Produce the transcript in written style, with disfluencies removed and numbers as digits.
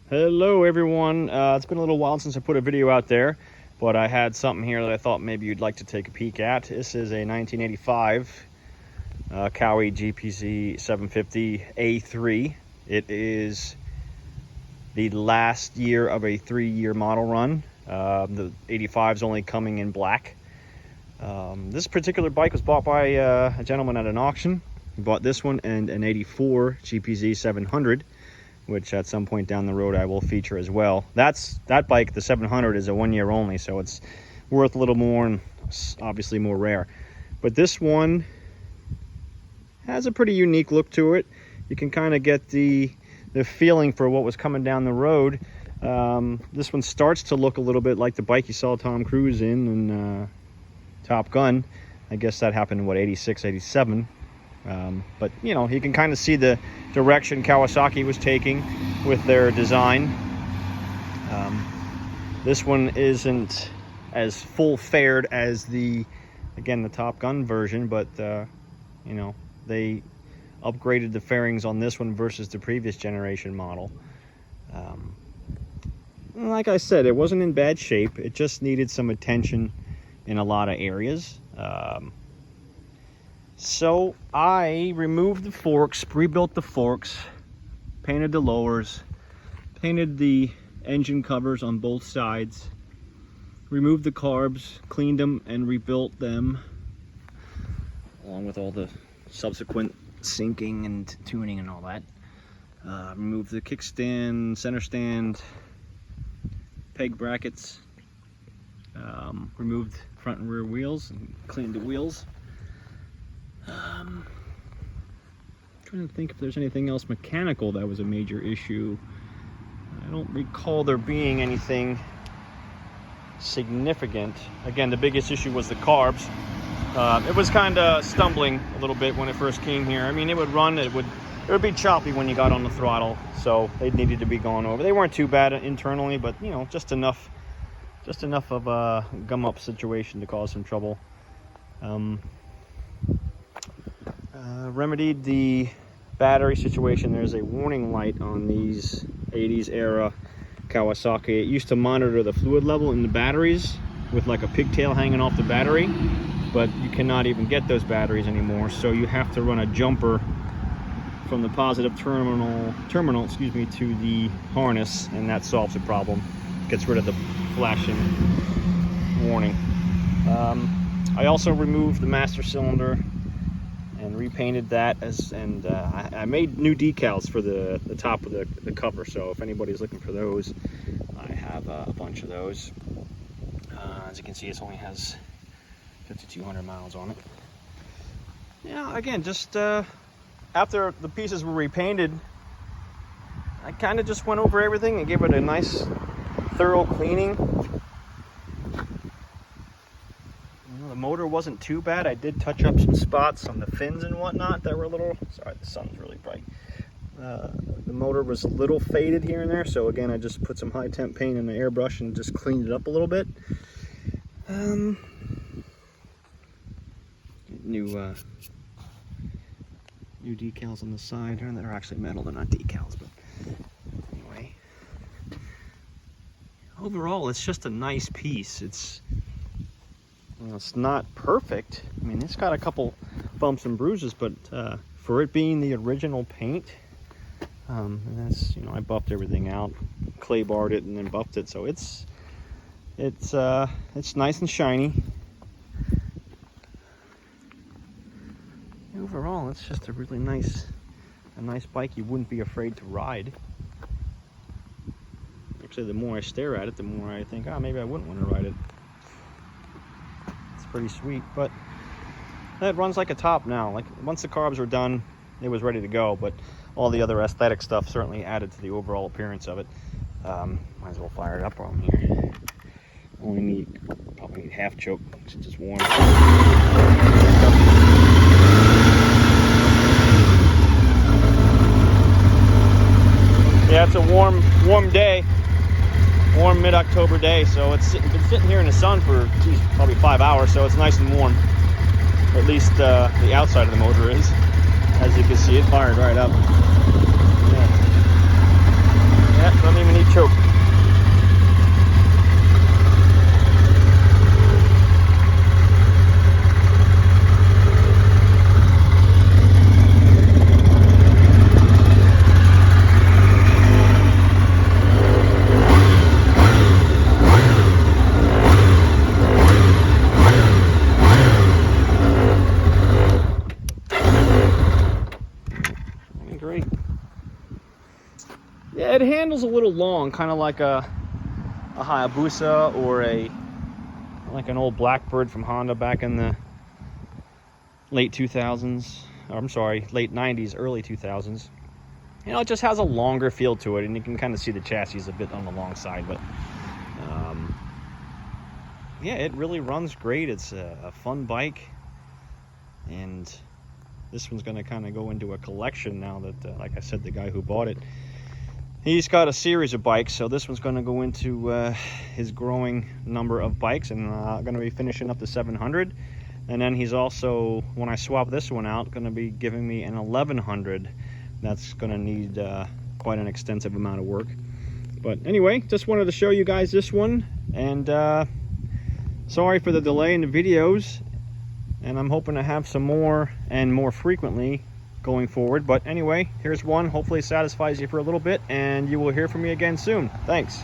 Hello everyone, it's been a little while since I put a video out there, but I had something here that I thought maybe you'd like to take a peek at. This is a 1985 Kawi GPZ 750 A3. It is the last year of a 3-year model run. The 85 is only coming in black. This particular bike was bought by a gentleman at an auction. He bought this one and an 84 GPZ 700. Which at some point down the road I will feature as well. That bike, the 700, is a 1 year only, so it's worth a little more and obviously more rare. But this one has a pretty unique look to it. You can kind of get the feeling for what was coming down the road. This one starts to look a little bit like the bike you saw Tom Cruise in Top Gun. I guess that happened in, what, 86, 87. But you know, you can kind of see the direction Kawasaki was taking with their design. This one isn't as full-fared as the Top Gun version, but you know, they upgraded the fairings on this one versus the previous generation model. Like I said, it wasn't in bad shape. It just needed some attention in a lot of areas. So I removed the forks, rebuilt the forks, painted the lowers, painted the engine covers on both sides, removed the carbs, cleaned them and rebuilt them, along with all the subsequent sinking and tuning and all that. Removed the kickstand, center stand, peg brackets, removed front and rear wheels and cleaned the wheels. Trying to think if there's anything else mechanical that was a major issue. I don't recall there being anything significant. Again, the biggest issue was the carbs. It was kind of stumbling a little bit when it first came here. I mean, it would run, it would be choppy when you got on the throttle, so they needed to be gone over. They weren't too bad internally, but you know, just enough of a gum up situation to cause some trouble. Remedied the battery situation. There's a warning light on these 80s era Kawasaki. It used to monitor the fluid level in the batteries with like a pigtail hanging off the battery, but you cannot even get those batteries anymore, so you have to run a jumper from the positive terminal to the harness, and that solves the problem. Gets rid of the flashing warning. I also removed the master cylinder and repainted that, I made new decals for the top of the cover, so if anybody's looking for those, I have a bunch of those. As you can see, it only has 5,200 miles on it. Yeah, again, just after the pieces were repainted, I kind of just went over everything and gave it a nice thorough cleaning. The motor wasn't too bad. I did touch up some spots on the fins and whatnot that were a little, sorry, the sun's really bright. The motor was a little faded here and there, so again, I just put some high temp paint in the airbrush and just cleaned it up a little bit. New decals on the side. They're actually metal, they're not decals, but anyway. Overall, it's just a nice piece. It's not perfect. I mean, it's got a couple bumps and bruises, but for it being the original paint, and that's, you know, I buffed everything out, clay barred it, and then buffed it, so it's nice and shiny. Overall, it's just a really nice bike you wouldn't be afraid to ride. Actually, the more I stare at it, the more I think, maybe I wouldn't want to ride it. Pretty sweet, but it runs like a top now. Like, once the carbs were done, it was ready to go, but all the other aesthetic stuff certainly added to the overall appearance of it. Might as well fire it up while I'm here. Probably need half choke since it's warm. Yeah, it's a warm day. Warm mid-October day, so it's been sitting here in the sun for probably 5 hours, so it's nice and warm. At least the outside of the motor is. As you can see, it fired right up. Yeah, don't even need Yeah, it handles a little long, kind of like a Hayabusa or like an old Blackbird from Honda back in the late 2000s. Or, I'm sorry, late 90s, early 2000s. You know, it just has a longer feel to it, and you can kind of see the chassis is a bit on the long side, but yeah, it really runs great. It's a fun bike, and this one's going to kind of go into a collection now that, like I said, the guy who bought it, he's got a series of bikes, so this one's going to go into his growing number of bikes, and going to be finishing up the 700. And then he's also, when I swap this one out, going to be giving me an 1100. That's going to need quite an extensive amount of work. But anyway, just wanted to show you guys this one, and sorry for the delay in the videos, and I'm hoping to have some more and more frequently going forward. But anyway, here's one. Hopefully it satisfies you for a little bit, and you will hear from me again soon. Thanks.